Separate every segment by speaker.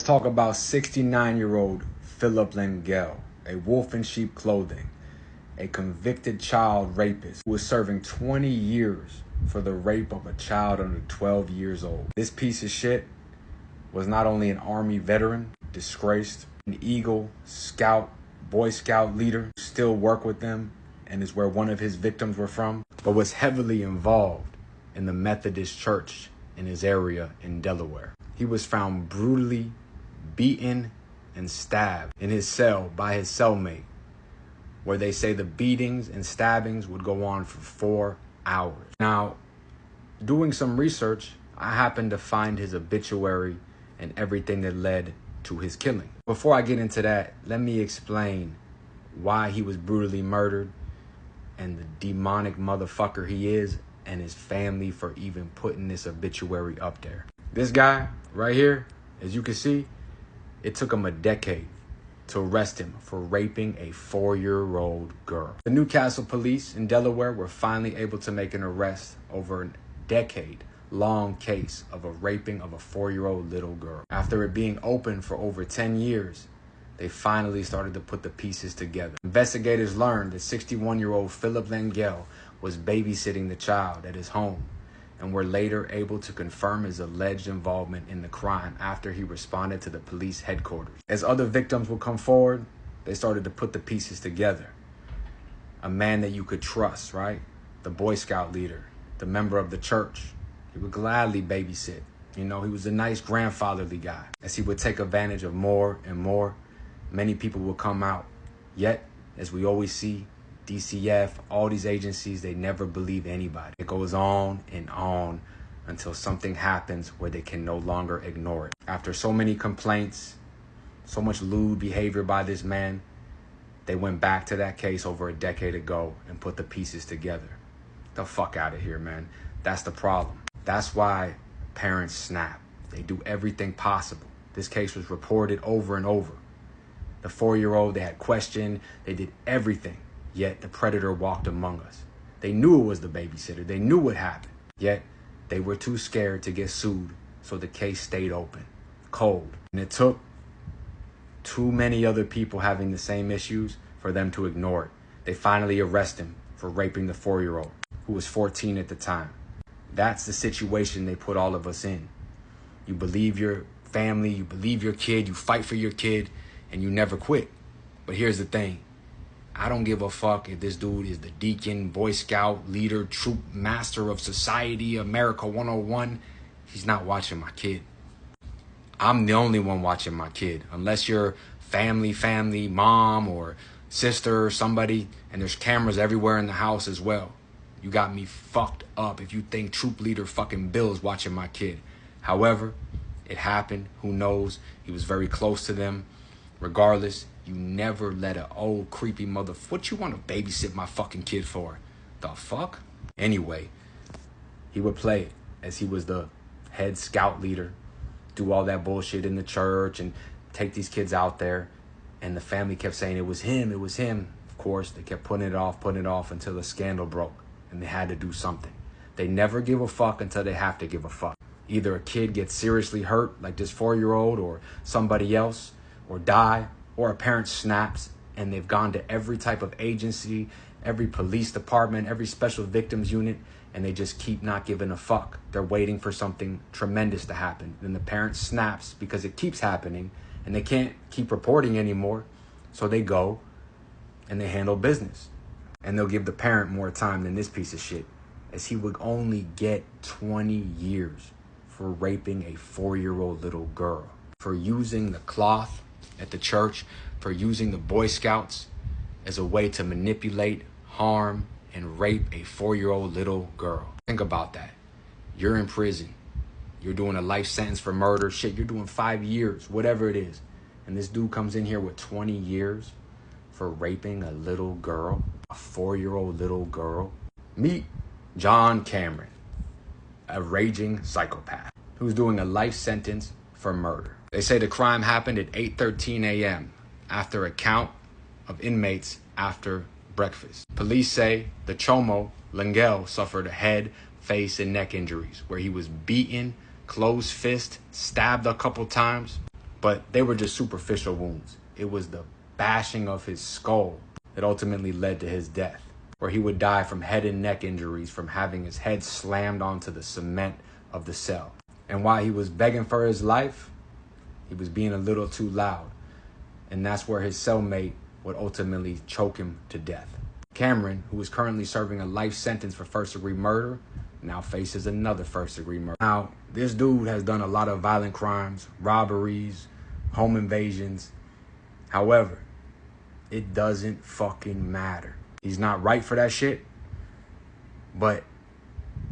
Speaker 1: Let's talk about 69-year-old Phillip Langell, a wolf in sheep clothing, a convicted child rapist who was serving 20 years for the rape of a child under 12 years old. This piece of shit was not only an Army veteran, disgraced, an Eagle, Scout, Boy Scout leader, still work with them and is where one of his victims were from, but was heavily involved in the Methodist church in his area in Delaware. He was found brutally beaten and stabbed in his cell by his cellmate, where they say the beatings and stabbings would go on for 4 hours. Now, doing some research, I happened to find his obituary and everything that led to his killing. Before I get into that, let me explain why he was brutally murdered and the demonic motherfucker he is, and his family for even putting this obituary up there. This guy right here, as you can see, it took him a decade to arrest him for raping a 4-year-old girl. The Newcastle police in Delaware were finally able to make an arrest over a decade-long case of a raping of a 4-year-old little girl. After it being open for over 10 years, they finally started to put the pieces together. Investigators learned that 61-year-old Phillip Langell was babysitting the child at his home, and were later able to confirm his alleged involvement in the crime after he responded to the police headquarters. As other victims would come forward, they started to put the pieces together. A man that you could trust, right? The Boy Scout leader, the member of the church. He would gladly babysit. You know, he was a nice grandfatherly guy. As he would take advantage of more and more, many people would come out. Yet, as we always see, DCF, all these agencies, they never believe anybody. It goes on and on until something happens where they can no longer ignore it. After so many complaints, so much lewd behavior by this man, they went back to that case over a decade ago and put the pieces together. The fuck out of here, man. That's the problem. That's why parents snap. They do everything possible. This case was reported over and over. The 4-year-old, they had questioned, they did everything. Yet the predator walked among us. They knew it was the babysitter. They knew what happened. Yet they were too scared to get sued, so the case stayed open, cold. And it took too many other people having the same issues for them to ignore it. They finally arrest him for raping the 4-year-old, who was 14 at the time. That's the situation they put all of us in. You believe your family, you believe your kid, you fight for your kid, and you never quit. But here's the thing. I don't give a fuck if this dude is the deacon, Boy Scout, leader, troop master of society, America 101. He's not watching my kid. I'm the only one watching my kid. Unless you're family, mom or sister or somebody, and there's cameras everywhere in the house as well. You got me fucked up if you think troop leader fucking Bill is watching my kid. However, it happened. Who knows? He was very close to them. Regardless, you never let an old creepy what you want to babysit my fucking kid for? The fuck? Anyway, he would play it as he was the head scout leader, do all that bullshit in the church and take these kids out there. And the family kept saying it was him, it was him. Of course, they kept putting it off until the scandal broke and they had to do something. They never give a fuck until they have to give a fuck. Either a kid gets seriously hurt like this 4-year-old or somebody else, or die, or a parent snaps, and they've gone to every type of agency, every police department, every special victims unit, and they just keep not giving a fuck. They're waiting for something tremendous to happen. Then the parent snaps because it keeps happening, and they can't keep reporting anymore, so they go and they handle business. And they'll give the parent more time than this piece of shit, as he would only get 20 years for raping a 4-year-old little girl, for using the cloth at the church, for using the Boy Scouts as a way to manipulate, harm, and rape a 4-year-old little girl. Think about that. You're in prison. You're doing a life sentence for murder. Shit, you're doing 5 years, whatever it is. And this dude comes in here with 20 years for raping a little girl, a 4-year-old little girl. Meet John Cameron, a raging psychopath who's doing a life sentence for murder. They say the crime happened at 8:13 a.m. after a count of inmates after breakfast. Police say the chomo, Langell, suffered head, face, and neck injuries where he was beaten, closed fist, stabbed a couple times. but they were just superficial wounds. It was the bashing of his skull that ultimately led to his death, where he would die from head and neck injuries from having his head slammed onto the cement of the cell. And while he was begging for his life, he was being a little too loud. And that's where his cellmate would ultimately choke him to death. Cameron, who is currently serving a life sentence for first-degree murder, now faces another first-degree murder. Now, this dude has done a lot of violent crimes, robberies, home invasions. However, it doesn't fucking matter. He's not right for that shit, but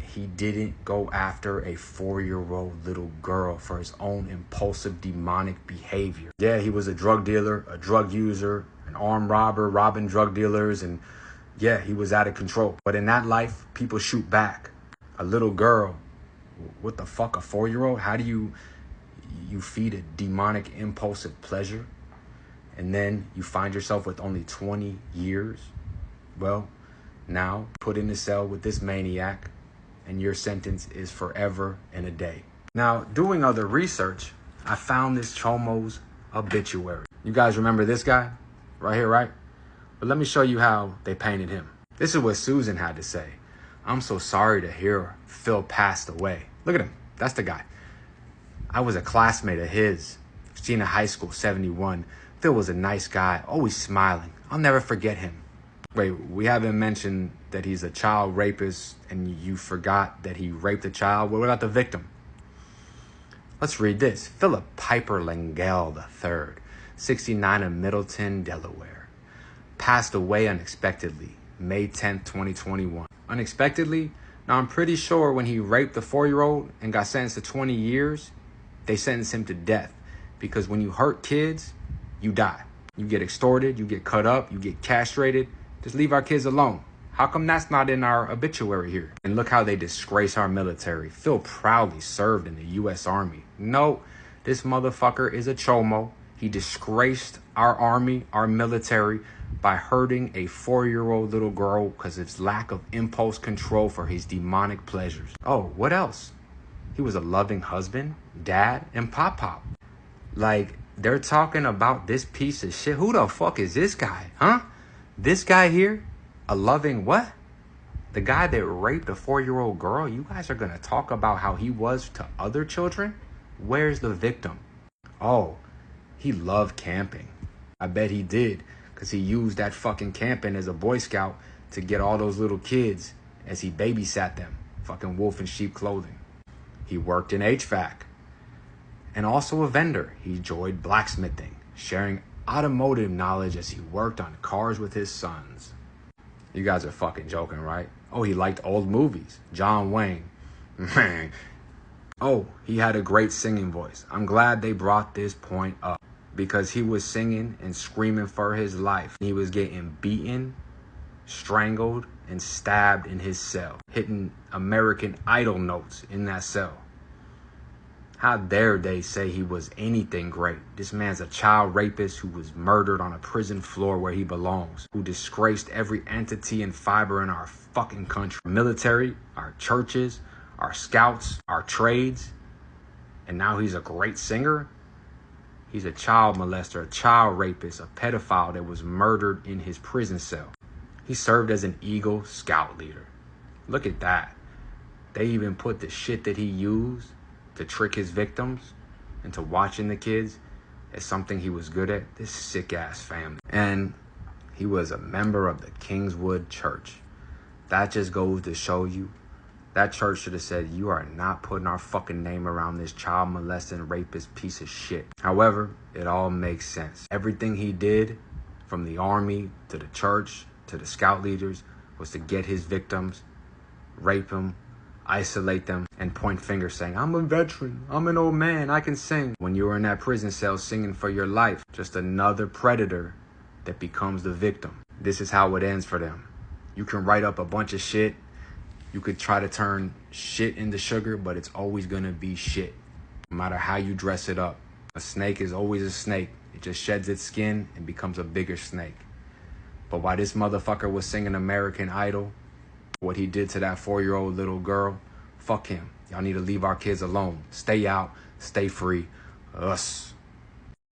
Speaker 1: he didn't go after a 4-year-old little girl for his own impulsive demonic behavior. Yeah, he was a drug dealer, a drug user, an armed robber, robbing drug dealers, and yeah, he was out of control. But in that life, people shoot back. A little girl, what the fuck, a 4-year-old? How do you feed a demonic impulsive pleasure? And then you find yourself with only 20 years? Well, now put in a cell with this maniac and your sentence is forever and a day. Now, doing other research, I found this chomo's obituary. You guys remember this guy right here, right? But let me show you how they painted him. This is what Susan had to say. I'm so sorry to hear Phil passed away. Look at him. That's the guy. I was a classmate of his. Senior high school, 71. Phil was a nice guy, always smiling. I'll never forget him. Wait, we haven't mentioned that he's a child rapist and you forgot that he raped a child? What about the victim? Let's read this. Phillip Langell III, 69 of Middleton, Delaware. Passed away unexpectedly, May 10th, 2021. Unexpectedly? Now, I'm pretty sure when he raped the 4-year-old and got sentenced to 20 years, they sentenced him to death. Because when you hurt kids, you die. You get extorted, you get cut up, you get castrated. Just leave our kids alone. How come that's not in our obituary here? And look how they disgrace our military. Phil proudly served in the U.S. Army. No, this motherfucker is a chomo. He disgraced our army, our military, by hurting a 4-year-old little girl because of his lack of impulse control for his demonic pleasures. Oh, what else? He was a loving husband, dad, and pop-pop. Like, they're talking about this piece of shit. Who the fuck is this guy, huh? This guy here, a loving what? The guy that raped a 4-year-old girl? You guys are going to talk about how he was to other children? Where's the victim? Oh, he loved camping. I bet he did, because he used that fucking camping as a Boy Scout to get all those little kids as he babysat them. Fucking wolf in sheep clothing. He worked in HVAC. And also a vendor. He enjoyed blacksmithing, sharing automotive knowledge as he worked on cars with his sons. You guys are fucking joking, right? Oh, he liked old movies. John Wayne. Man. Oh, he had a great singing voice. I'm glad they brought this point up because he was singing and screaming for his life. He was getting beaten, strangled, and stabbed in his cell, hitting American Idol notes in that cell. How dare they say he was anything great? This man's a child rapist who was murdered on a prison floor where he belongs, who disgraced every entity and fiber in our fucking country. Our military, our churches, our scouts, our trades. And now he's a great singer? He's a child molester, a child rapist, a pedophile that was murdered in his prison cell. He served as an Eagle Scout leader. Look at that. They even put the shit that he used to trick his victims into watching the kids as something he was good at. This sick ass family. And he was a member of the Kingswood Church. That just goes to show you that church should have said, you are not putting our fucking name around this child molesting rapist piece of shit. However, it all makes sense. Everything he did, from the army to the church to the scout leaders, was to get his victims, rape them, isolate them, and point fingers saying, I'm a veteran, I'm an old man, I can sing. When you were in that prison cell singing for your life, just another predator that becomes the victim. This is how it ends for them. You can write up a bunch of shit. You could try to turn shit into sugar, but it's always gonna be shit. No matter how you dress it up. A snake is always a snake. It just sheds its skin and becomes a bigger snake. But while this motherfucker was singing American Idol, what he did to that 4-year-old little girl, fuck him. Y'all need to leave our kids alone. Stay out, stay free. Us.